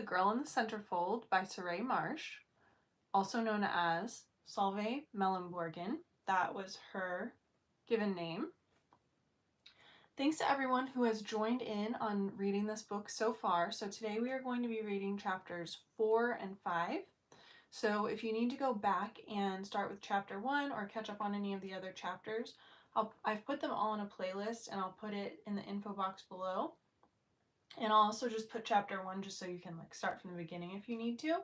Girl in the Centerfold by Surrey Marshe, also known as Solveig Mellenborgen. That was her given name. Thanks to everyone who has joined in on reading this book so far. So today we are going to be reading chapters 4 and 5. So if you need to go back and start with chapter 1 or catch up on any of the other chapters, I've put them all in a playlist and I'll put it in the info box below. And I'll also just put chapter 1 just so you can start from the beginning if you need to.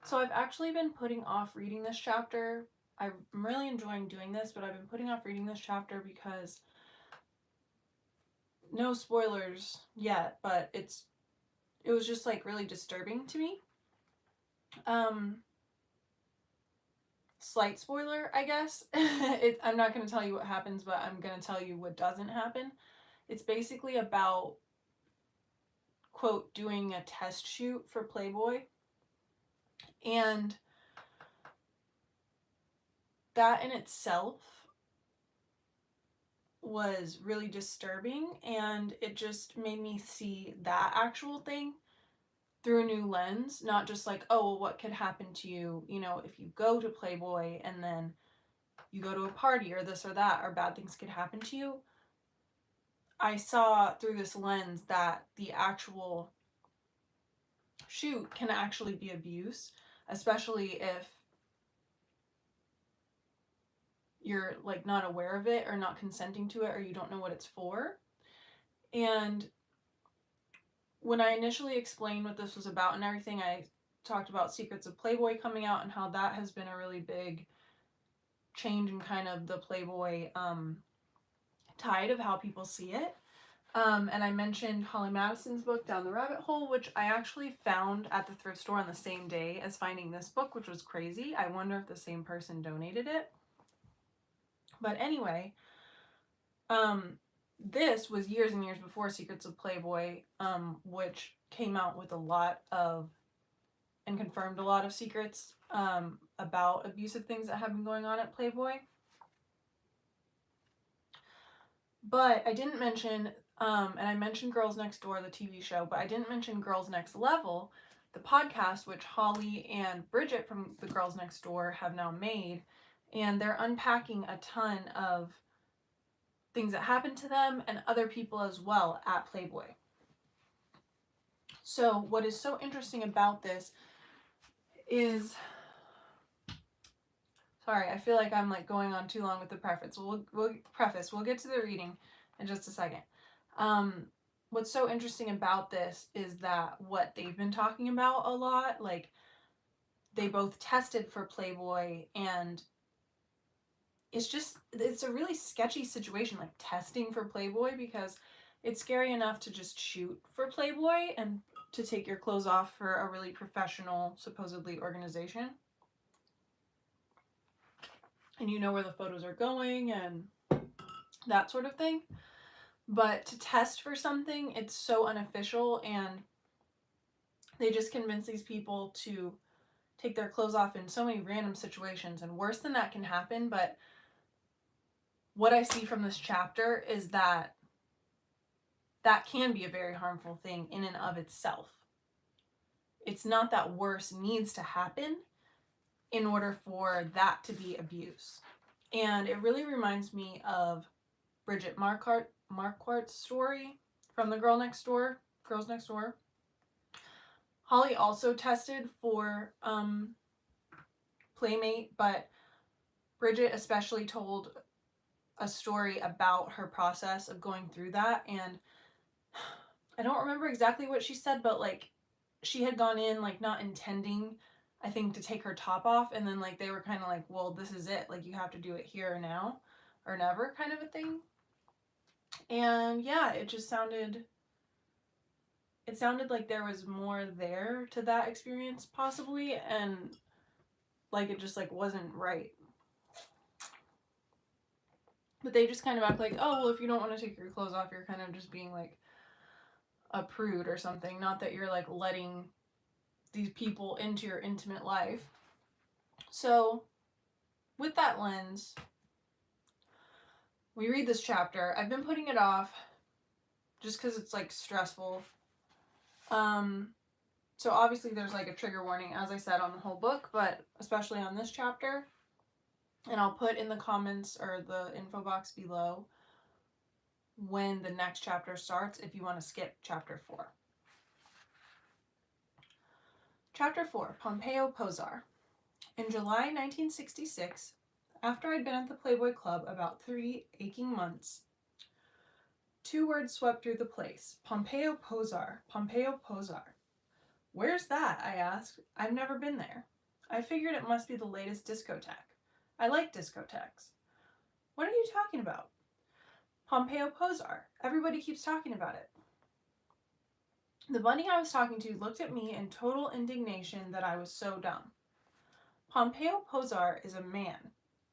So I've actually been putting off reading this chapter. I'm really enjoying doing this, but I've been putting off reading this chapter because, no spoilers yet, but it was just really disturbing to me. Slight spoiler, I guess. I'm not going to tell you what happens, but I'm going to tell you what doesn't happen. It's basically about, quote, doing a test shoot for Playboy. And that in itself was really disturbing, and it just made me see that actual thing through a new lens, not just oh, well, what could happen to you, if you go to Playboy and then you go to a party or this or that, or bad things could happen to you. I saw through this lens that the actual shoot can actually be abuse, especially if you're not aware of it or not consenting to it, or you don't know what it's for. And when I initially explained what this was about and everything, I talked about Secrets of Playboy coming out and how that has been a really big change in kind of the Playboy tide of how people see it. And I mentioned Holly Madison's book, Down the Rabbit Hole, which I actually found at the thrift store on the same day as finding this book, which was crazy. I wonder if the same person donated it. But anyway, this was years and years before Secrets of Playboy, which came out with a lot of and confirmed a lot of secrets about abusive things that have been going on at Playboy. But I didn't mention, and I mentioned Girls Next Door, the TV show, but I didn't mention Girls Next Level, the podcast, which Holly and Bridget from the Girls Next Door have now made. And they're unpacking a ton of things that happened to them and other people as well at Playboy. So what is so interesting about this is, sorry, I feel like I'm going on too long with the preface. We'll get to the reading in just a second. What's so interesting about this is that what they've been talking about a lot, they both tested for Playboy, and it's a really sketchy situation, testing for Playboy, because it's scary enough to just shoot for Playboy and to take your clothes off for a really professional, supposedly, organization. And you know where the photos are going and that sort of thing. But to test for something, it's so unofficial, and they just convince these people to take their clothes off in so many random situations, and worse than that can happen. But what I see from this chapter is that can be a very harmful thing in and of itself. It's not that worse needs to happen in order for that to be abuse. And it really reminds me of Bridget Marquardt's story from the Girls Next Door. Holly also tested for Playmate, but Bridget especially told a story about her process of going through that, and I don't remember exactly what she said, but she had gone in not intending, I think, to take her top off, and then they were kind of well, this is it, you have to do it here or now or never, kind of a thing. And yeah, it sounded like there was more there to that experience, possibly, and it just wasn't right. But they just kind of act oh, well, if you don't want to take your clothes off, you're kind of just being a prude or something. Not that you're letting these people into your intimate life. So with that lens, we read this chapter. I've been putting it off just because it's stressful. So obviously there's like a trigger warning, as I said, on the whole book, but especially on this chapter. And I'll put in the comments or the info box below when the next chapter starts if you want to skip chapter 4. Chapter 4, Pompeo Posar. In July 1966, after I'd been at the Playboy Club about 3 aching months, 2 words swept through the place. Pompeo Posar. Pompeo Posar. Where's that? I asked. I've never been there. I figured it must be the latest discotheque. I like discotheques. What are you talking about? Pompeo Posar. Everybody keeps talking about it. The bunny I was talking to looked at me in total indignation that I was so dumb. Pompeo Posar is a man,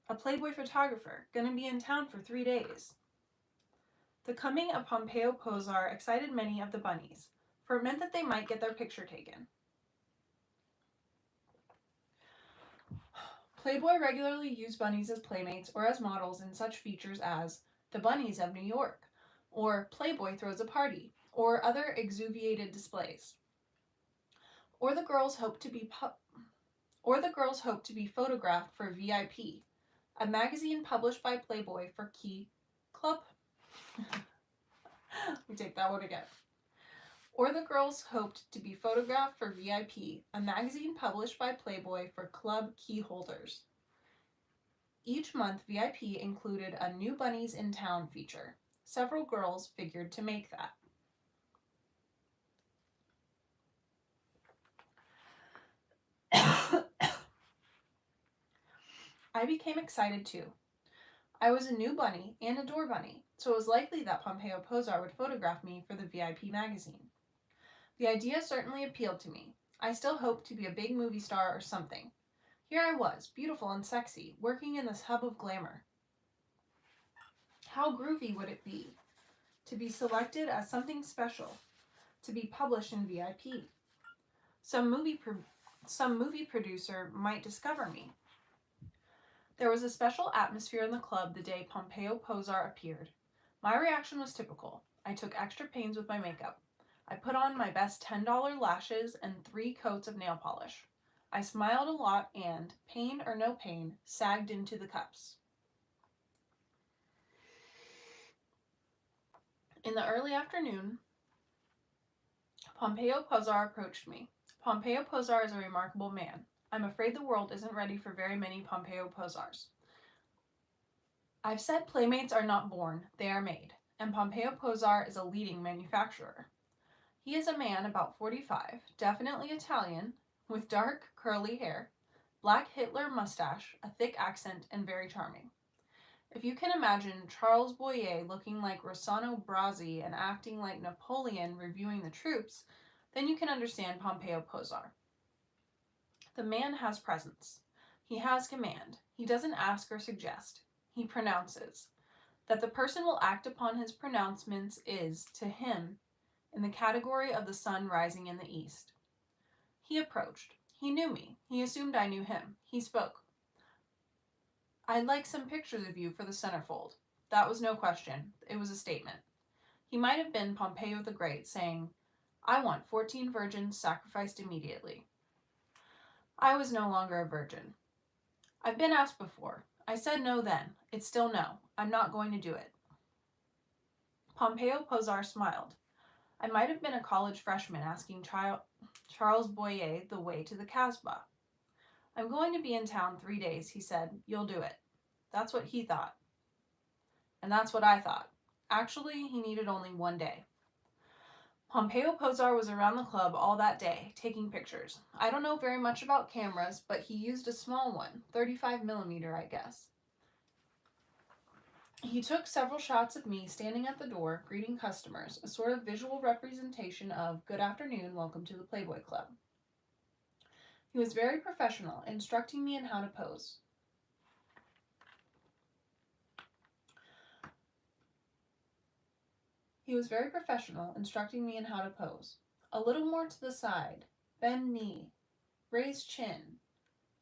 a Playboy photographer, gonna be in town for 3 days. The coming of Pompeo Posar excited many of the bunnies, for it meant that they might get their picture taken. Playboy regularly used bunnies as playmates or as models in such features as The Bunnies of New York, or Playboy Throws a Party, or other exuviated displays. Or the girls hoped to be photographed for VIP, a magazine published by Playboy for key club. Let me take that one again. Or the girls hoped to be photographed for VIP, a magazine published by Playboy for club key holders. Each month, VIP included a New Bunnies in Town feature. Several girls figured to make that. I became excited too. I was a new bunny and a door bunny, so it was likely that Pompeo Posar would photograph me for the VIP magazine. The idea certainly appealed to me. I still hoped to be a big movie star or something. Here I was, beautiful and sexy, working in this hub of glamour. How groovy would it be to be selected as something special, to be published in VIP? Some movie producer might discover me. There was a special atmosphere in the club the day Pompeo Posar appeared. My reaction was typical. I took extra pains with my makeup. I put on my best $10 lashes and 3 coats of nail polish. I smiled a lot and, pain or no pain, sagged into the cups. In the early afternoon, Pompeo Posar approached me. Pompeo Posar is a remarkable man. I'm afraid the world isn't ready for very many Pompeo Posars. I've said playmates are not born, they are made, and Pompeo Posar is a leading manufacturer. He is a man about 45, definitely Italian, with dark, curly hair, black Hitler mustache, a thick accent, and very charming. If you can imagine Charles Boyer looking like Rossano Brazzi and acting like Napoleon reviewing the troops, then you can understand Pompeo Posar. The man has presence. He has command. He doesn't ask or suggest. He pronounces. That the person will act upon his pronouncements is, to him, in the category of the sun rising in the east. He approached. He knew me. He assumed I knew him. He spoke. I'd like some pictures of you for the Centerfold. That was no question. It was a statement. He might have been Pompeo the Great saying, I want 14 virgins sacrificed immediately. I was no longer a virgin. I've been asked before. I said no then. It's still no. I'm not going to do it. Pompeo Posar smiled. I might have been a college freshman asking Charles Boyer the way to the Casbah. I'm going to be in town 3 days, he said. You'll do it. That's what he thought. And that's what I thought. Actually, he needed only 1 day. Pompeo Posar was around the club all that day, taking pictures. I don't know very much about cameras, but he used a small one, 35mm, I guess. He took several shots of me standing at the door, greeting customers, a sort of visual representation of, good afternoon, welcome to the Playboy Club. He was very professional, instructing me in how to pose. A little more to the side, bend knee, raise chin.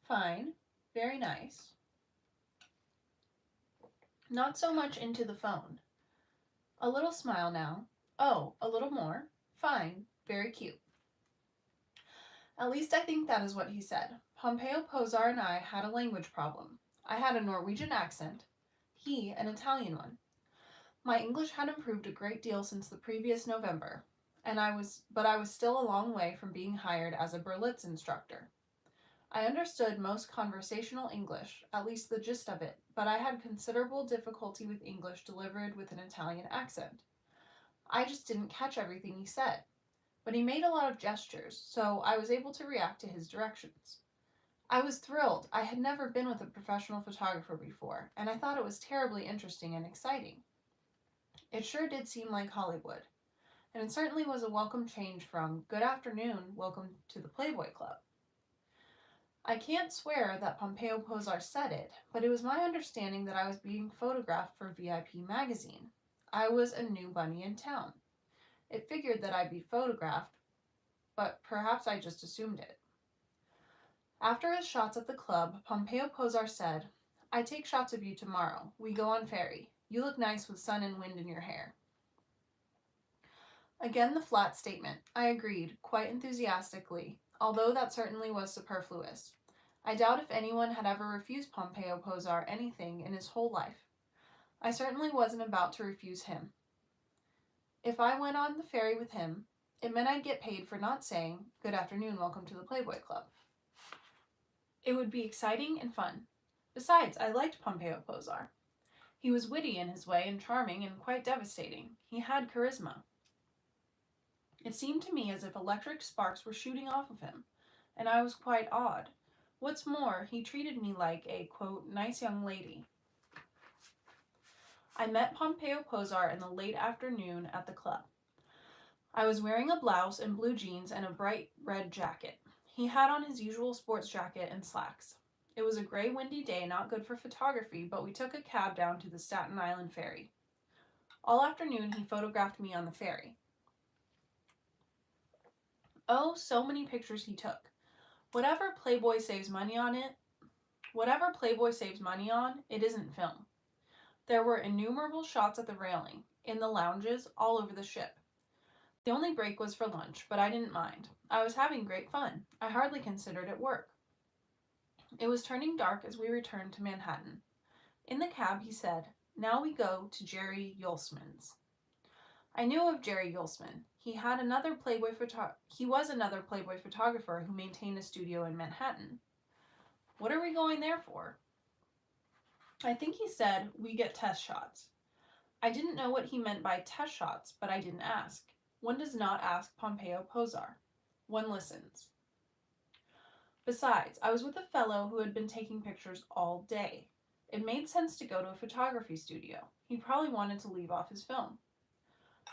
Fine, very nice. Not so much into the phone. A little smile now. Oh, a little more. Fine, very cute. At least I think that is what he said. Pompeo Posar and I had a language problem. I had a Norwegian accent, he an Italian one. My English had improved a great deal since the previous November, but I was still a long way from being hired as a Berlitz instructor. I understood most conversational English, at least the gist of it, but I had considerable difficulty with English delivered with an Italian accent. I just didn't catch everything he said, but he made a lot of gestures, so I was able to react to his directions. I was thrilled. I had never been with a professional photographer before, and I thought it was terribly interesting and exciting. It sure did seem like Hollywood, and it certainly was a welcome change from "Good afternoon, welcome to the Playboy Club." I can't swear that Pompeo Posar said it, but it was my understanding that I was being photographed for VIP magazine. I was a new bunny in town. It figured that I'd be photographed, but perhaps I just assumed it. After his shots at the club, Pompeo Posar said, "I take shots of you tomorrow. We go on ferry. You look nice with sun and wind in your hair." Again the flat statement. I agreed, quite enthusiastically, although that certainly was superfluous. I doubt if anyone had ever refused Pompeo Posar anything in his whole life. I certainly wasn't about to refuse him. If I went on the ferry with him, it meant I'd get paid for not saying, "Good afternoon, welcome to the Playboy Club." It would be exciting and fun. Besides, I liked Pompeo Posar. He was witty in his way and charming and quite devastating. He had charisma. It seemed to me as if electric sparks were shooting off of him, and I was quite awed. What's more, he treated me like a, quote, "nice young lady." I met Pompeo Posar in the late afternoon at the club. I was wearing a blouse and blue jeans and a bright red jacket. He had on his usual sports jacket and slacks. It was a gray, windy day, not good for photography, but we took a cab down to the Staten Island ferry. All afternoon he photographed me on the ferry. Oh, so many pictures he took. Whatever Playboy saves money on, it isn't film. There were innumerable shots at the railing, in the lounges, all over the ship. The only break was for lunch, but I didn't mind. I was having great fun. I hardly considered it work. It was turning dark as we returned to Manhattan. In the cab he said, "Now we go to Jerry Yulsman's." I knew of Jerry Yulsman. He was another Playboy photographer who maintained a studio in Manhattan. What are we going there for? I think he said, "We get test shots." I didn't know what he meant by test shots, but I didn't ask. One does not ask Pompeo Posar. One listens. Besides, I was with a fellow who had been taking pictures all day. It made sense to go to a photography studio. He probably wanted to leave off his film.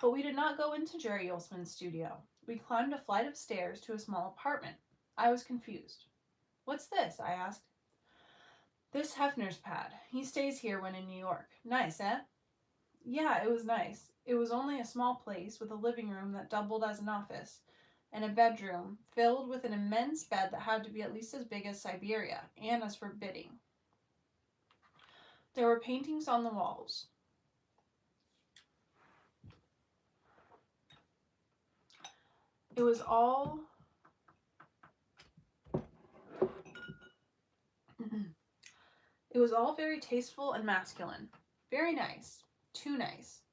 But we did not go into Jerry Yulsman's studio. We climbed a flight of stairs to a small apartment. I was confused. "What's this?" I asked. "This Hefner's pad. He stays here when in New York. Nice, eh?" Yeah, it was nice. It was only a small place with a living room that doubled as an office, and a bedroom filled with an immense bed that had to be at least as big as Siberia and as forbidding. There were paintings on the walls. It was all very tasteful and masculine. Very nice. Too nice.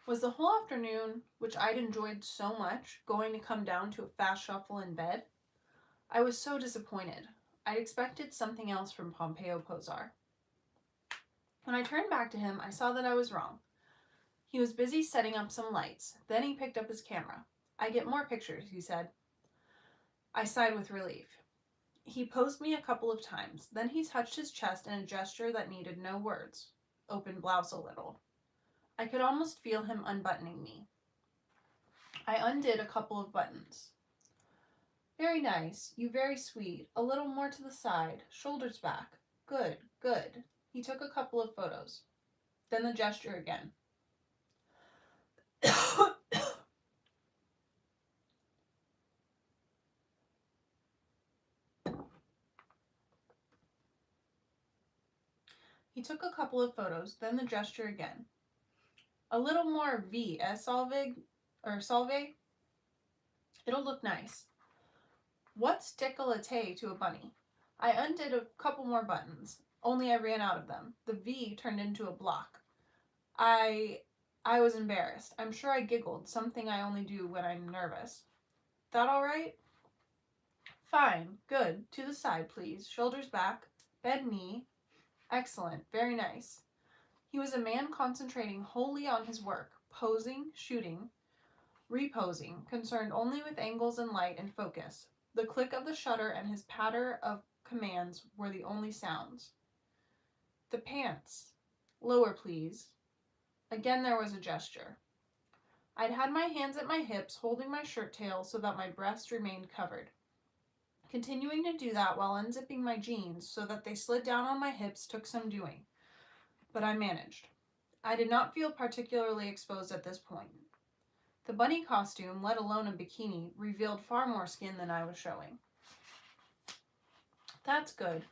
Was the whole afternoon, which I'd enjoyed so much, going to come down to a fast shuffle in bed? I was so disappointed. I'd expected something else from Pompeo Posar. When I turned back to him, I saw that I was wrong. He was busy setting up some lights. Then he picked up his camera. "I get more pictures," he said. I sighed with relief. He posed me a couple of times. Then he touched his chest in a gesture that needed no words. Opened blouse a little. I could almost feel him unbuttoning me. I undid a couple of buttons. "Very nice. You very sweet. A little more to the side. Shoulders back. Good, good." He took a couple of photos. Then the gesture again. He took a couple of photos, then the gesture again. "A little more V, Salve? It'll look nice." What's décolleté to a bunny? I undid a couple more buttons, only I ran out of them. The V turned into a block. I was embarrassed. I'm sure I giggled, something I only do when I'm nervous. That all right? Fine. Good. To the side, please. Shoulders back. Bend knee. Excellent. Very nice. He was a man concentrating wholly on his work, posing, shooting, reposing, concerned only with angles and light and focus. The click of the shutter and his patter of commands were the only sounds. The pants. Lower, please. Again there was a gesture. I'd had my hands at my hips, holding my shirt tail so that my breast remained covered. Continuing to do that while unzipping my jeans so that they slid down on my hips took some doing. But I managed. I did not feel particularly exposed at this point. The bunny costume, let alone a bikini, revealed far more skin than I was showing. That's good.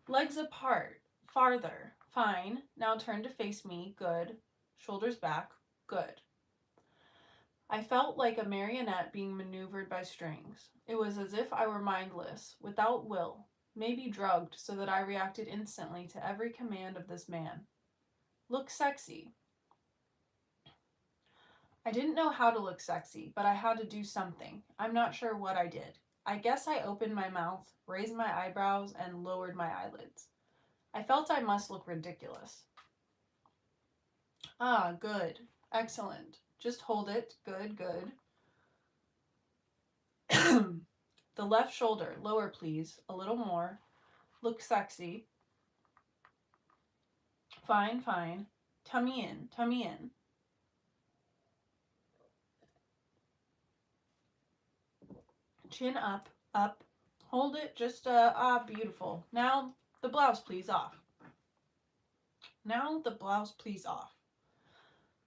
Legs apart. Farther. Fine. Now turn to face me. Good. Shoulders back. Good. I felt like a marionette being maneuvered by strings. It was as if I were mindless, without will, maybe drugged so that I reacted instantly to every command of this man. Look sexy. I didn't know how to look sexy, but I had to do something. I'm not sure what I did. I guess I opened my mouth, raised my eyebrows, and lowered my eyelids. I felt I must look ridiculous. Ah, good. Excellent. Just hold it. Good, good. The left shoulder, lower please. A little more. Look sexy. Fine, fine. Tummy in, tummy in. Chin up, up. Hold it, just, beautiful. Now, the blouse, please, off. Now, the blouse, please, off.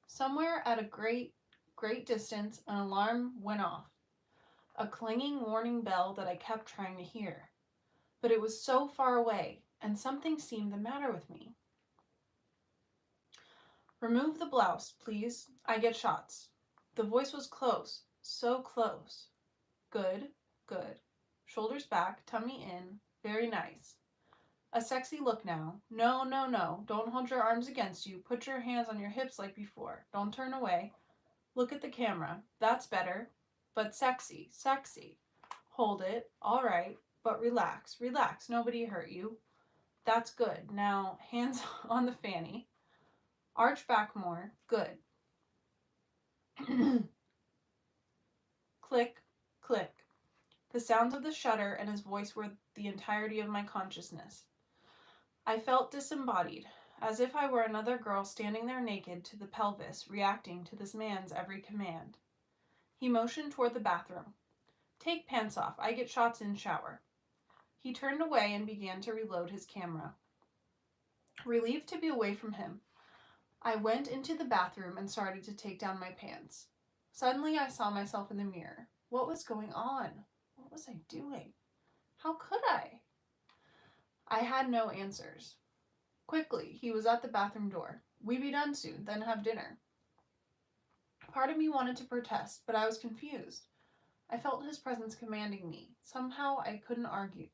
Somewhere at a great distance, an alarm went off. A clanging warning bell that I kept trying to hear. But it was so far away, and something seemed the matter with me. Remove the blouse, please. I get shots. The voice was close, so close. Good, good. Shoulders back, tummy in. Very nice. A sexy look now. No, no, no. Don't hold your arms against you. Put your hands on your hips like before. Don't turn away. Look at the camera. That's better. But sexy, sexy. Hold it. All right. But relax, relax. Nobody hurt you. That's good. Now, hands on the fanny. Arch back more. Good. Click, click. The sounds of the shutter and his voice were the entirety of my consciousness. I felt disembodied, as if I were another girl standing there naked to the pelvis, reacting to this man's every command. He motioned toward the bathroom. Take pants off. I get shots in shower. He turned away and began to reload his camera. Relieved to be away from him, I went into the bathroom and started to take down my pants. Suddenly I saw myself in the mirror. What was going on? What was I doing? How could I? I had no answers. Quickly, he was at the bathroom door. We be done soon, then have dinner. Part of me wanted to protest, but I was confused. I felt his presence commanding me. Somehow I couldn't argue.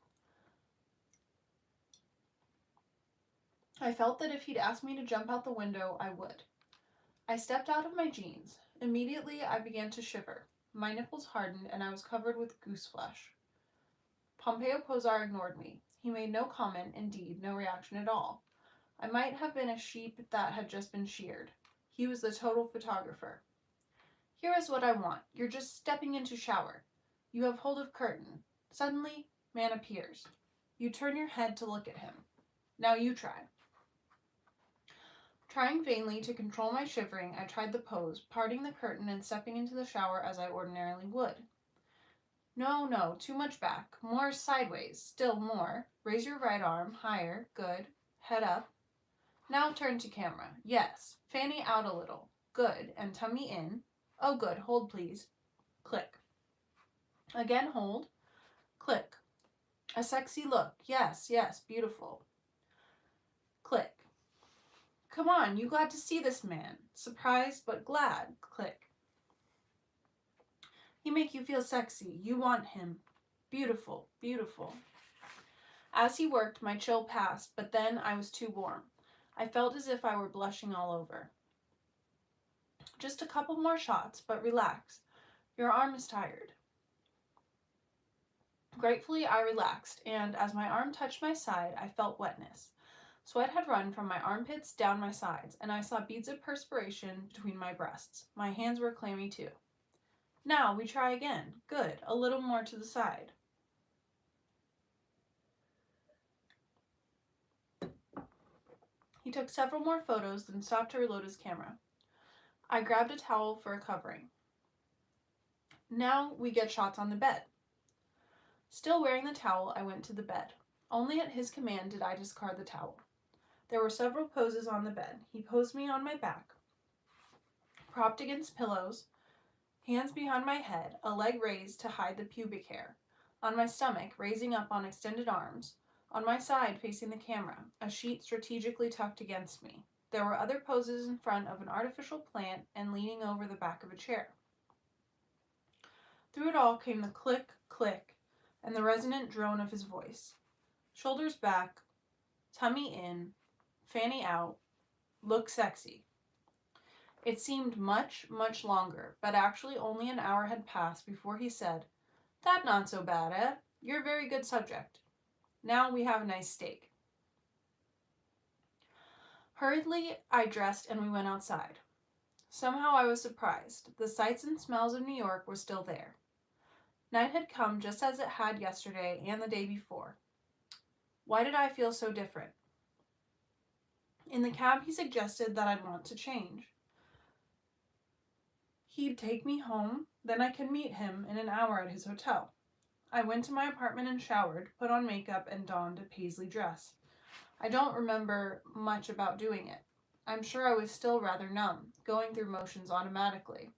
I felt that if he'd asked me to jump out the window, I would. I stepped out of my jeans. Immediately, I began to shiver. My nipples hardened, and I was covered with goose flesh. Pompeo Posar ignored me. He made no comment, indeed, no reaction at all. I might have been a sheep that had just been sheared. He was the total photographer. Here is what I want. You're just stepping into shower. You have hold of curtain. Suddenly, man appears. You turn your head to look at him. Now you try. Trying vainly to control my shivering, I tried the pose, parting the curtain and stepping into the shower as I ordinarily would. No, no, too much back. More sideways. Still more. Raise your right arm. Higher. Good. Head up. Now turn to camera. Yes. Fanny out a little. Good. And tummy in. Oh, good. Hold, please. Click. Again, hold. Click. A sexy look. Yes, yes. Beautiful. Click. Come on, you glad to see this man. Surprised but glad. Click. He make you feel sexy. You want him. Beautiful, beautiful. As he worked, my chill passed, but then I was too warm. I felt as if I were blushing all over. Just a couple more shots, but relax. Your arm is tired. Gratefully, I relaxed, and as my arm touched my side, I felt wetness. Sweat had run from my armpits down my sides, and I saw beads of perspiration between my breasts. My hands were clammy too. Now we try again. Good. A little more to the side. He took several more photos, then stopped to reload his camera. I grabbed a towel for a covering. Now we get shots on the bed. Still wearing the towel, I went to the bed. Only at his command did I discard the towel. There were several poses on the bed. He posed me on my back, propped against pillows, hands behind my head, a leg raised to hide the pubic hair. On my stomach, raising up on extended arms. On my side, facing the camera, a sheet strategically tucked against me. There were other poses in front of an artificial plant and leaning over the back of a chair. Through it all came the click, click, and the resonant drone of his voice. Shoulders back, tummy in, fanny out, look sexy. It seemed much, much longer, but actually only an hour had passed before he said, "That not so bad, eh? You're a very good subject. Now we have a nice steak." Hurriedly, I dressed and we went outside. Somehow I was surprised. The sights and smells of New York were still there. Night had come just as it had yesterday and the day before. Why did I feel so different? In the cab, he suggested that I'd want to change. He'd take me home, then I could meet him in an hour at his hotel. I went to my apartment and showered, put on makeup, and donned a paisley dress. I don't remember much about doing it. I'm sure I was still rather numb, going through motions automatically.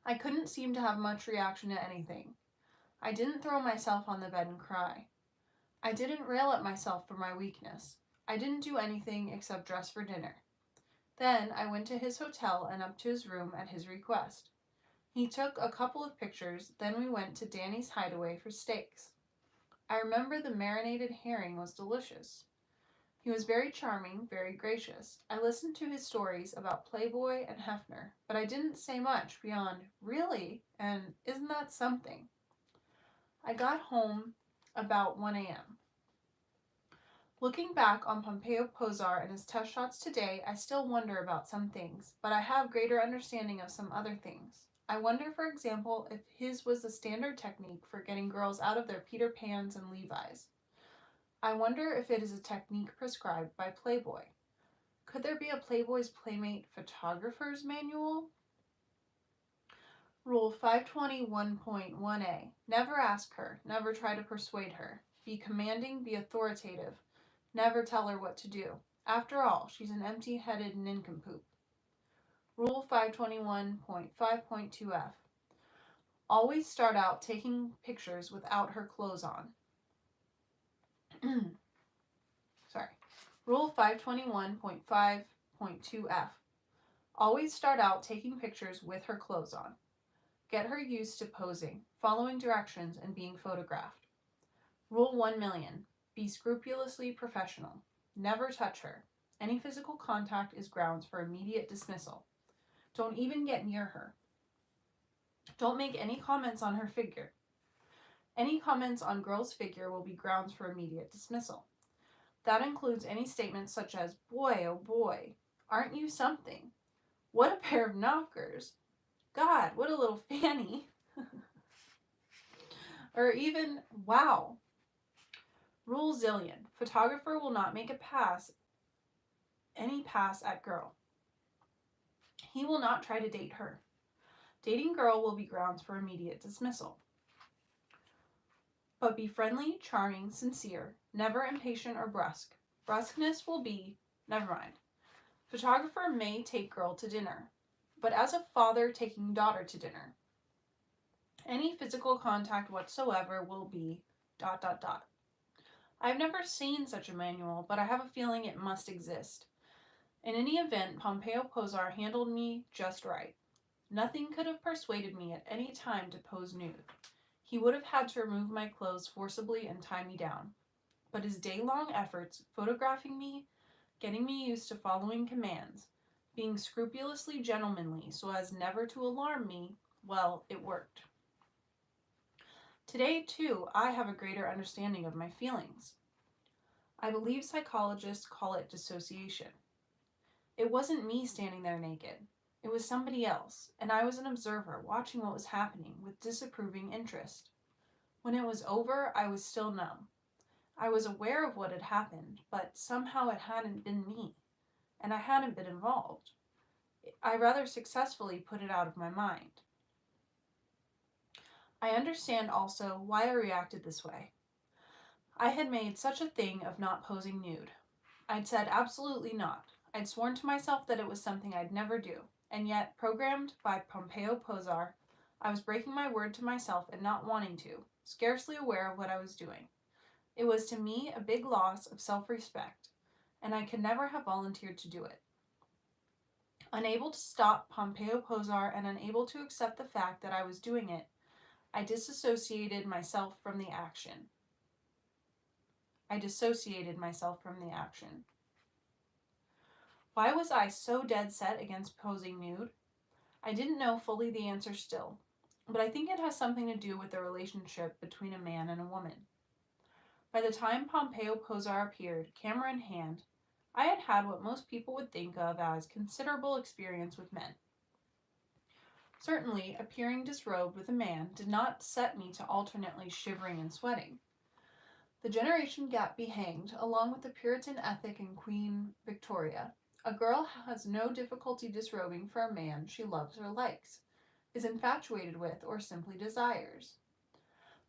I couldn't seem to have much reaction to anything. I didn't throw myself on the bed and cry. I didn't rail at myself for my weakness. I didn't do anything except dress for dinner. Then I went to his hotel and up to his room at his request. He took a couple of pictures, then we went to Danny's Hideaway for steaks. I remember the marinated herring was delicious. He was very charming, very gracious. I listened to his stories about Playboy and Hefner, but I didn't say much beyond, "Really?" and "Isn't that something?" I got home about 1 a.m. Looking back on Pompeo Posar and his test shots today, I still wonder about some things, but I have greater understanding of some other things. I wonder, for example, if his was the standard technique for getting girls out of their Peter Pans and Levi's. I wonder if it is a technique prescribed by Playboy. Could there be a Playboy's Playmate photographer's manual? Rule 521.1a. Never ask her. Never try to persuade her. Be commanding, be authoritative. Never tell her what to do. After all, she's an empty-headed nincompoop. Rule 521.5.2f. Always start out taking pictures without her clothes on. Rule 521.5.2f. Always start out taking pictures with her clothes on. Get her used to posing, following directions, and being photographed. Rule 1,000,000. Be scrupulously professional. Never touch her. Any physical contact is grounds for immediate dismissal. Don't even get near her. Don't make any comments on her figure. Any comments on girl's figure will be grounds for immediate dismissal. That includes any statements such as, "Boy, oh boy, aren't you something? What a pair of knockers. God, what a little fanny." Or even, "Wow." Rule zillion. Photographer will not make any pass at girl. He will not try to date her. Dating girl will be grounds for immediate dismissal. But be friendly, charming, sincere, never impatient or brusque. Brusqueness will be, never mind. Photographer may take girl to dinner, but as a father taking daughter to dinner. Any physical contact whatsoever will be ... I've never seen such a manual, but I have a feeling it must exist. In any event, Pompeo Posar handled me just right. Nothing could have persuaded me at any time to pose nude. He would have had to remove my clothes forcibly and tie me down. But his day-long efforts, photographing me, getting me used to following commands, being scrupulously gentlemanly so as never to alarm me, well, it worked. Today, too, I have a greater understanding of my feelings. I believe psychologists call it dissociation. It wasn't me standing there naked. It was somebody else, and I was an observer watching what was happening with disapproving interest. When it was over, I was still numb. I was aware of what had happened, but somehow it hadn't been me, and I hadn't been involved. I rather successfully put it out of my mind. I understand also why I reacted this way. I had made such a thing of not posing nude. I'd said absolutely not. I'd sworn to myself that it was something I'd never do, and yet, programmed by Pompeo Posar, I was breaking my word to myself and not wanting to, scarcely aware of what I was doing. It was to me a big loss of self-respect, and I could never have volunteered to do it. Unable to stop Pompeo Posar and unable to accept the fact that I was doing it, I dissociated myself from the action. Why was I so dead set against posing nude? I didn't know fully the answer still, but I think it has something to do with the relationship between a man and a woman. By the time Pompeo Posar appeared, camera in hand, I had had what most people would think of as considerable experience with men. Certainly, appearing disrobed with a man did not set me to alternately shivering and sweating. The generation gap be hanged, along with the Puritan ethic in Queen Victoria. A girl has no difficulty disrobing for a man she loves or likes, is infatuated with, or simply desires.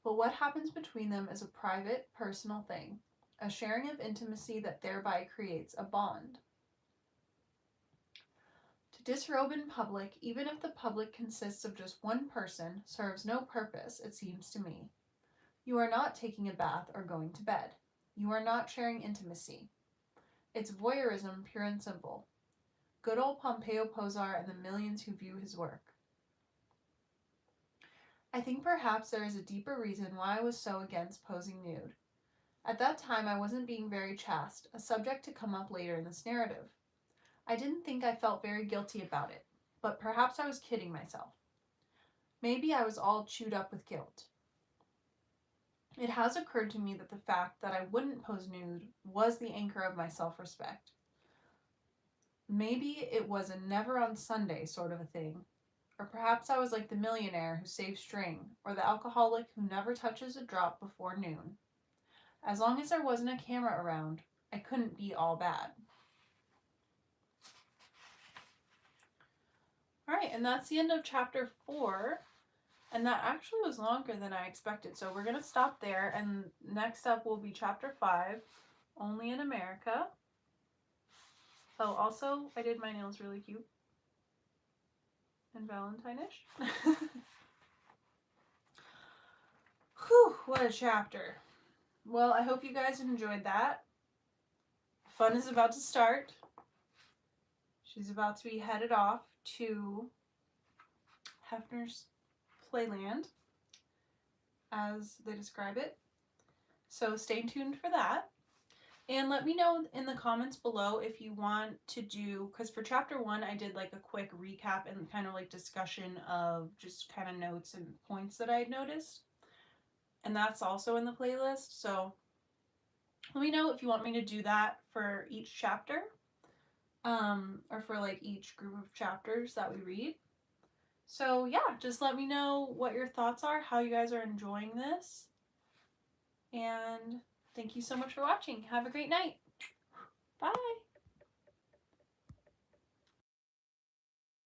But what happens between them is a private, personal thing, a sharing of intimacy that thereby creates a bond. To disrobe in public, even if the public consists of just one person, serves no purpose, it seems to me. You are not taking a bath or going to bed. You are not sharing intimacy. It's voyeurism, pure and simple. Good old Pompeo Posar and the millions who view his work. I think perhaps there is a deeper reason why I was so against posing nude. At that time, I wasn't being very chaste, a subject to come up later in this narrative. I didn't think I felt very guilty about it, but perhaps I was kidding myself. Maybe I was all chewed up with guilt. It has occurred to me that the fact that I wouldn't pose nude was the anchor of my self-respect. Maybe it was a never on Sunday sort of a thing. Or perhaps I was like the millionaire who saves string, or the alcoholic who never touches a drop before noon. As long as there wasn't a camera around, I couldn't be all bad. Alright, and that's the end of chapter 4. And that actually was longer than I expected. So we're going to stop there. And next up will be chapter 5, Only in America. Oh, also, I did my nails really cute. And Valentine-ish. Whew, what a chapter. Well, I hope you guys enjoyed that. Fun is about to start. She's about to be headed off to Hefner's Playland, as they describe it. So stay tuned for that. And let me know in the comments below if you want to do, because for chapter 1 I did like a quick recap and kind of like discussion of just kind of notes and points that I had noticed. And that's also in the playlist. So let me know if you want me to do that for each chapter, or for like each group of chapters that we read. So yeah, just let me know what your thoughts are, how you guys are enjoying this. And thank you so much for watching. Have a great night. Bye.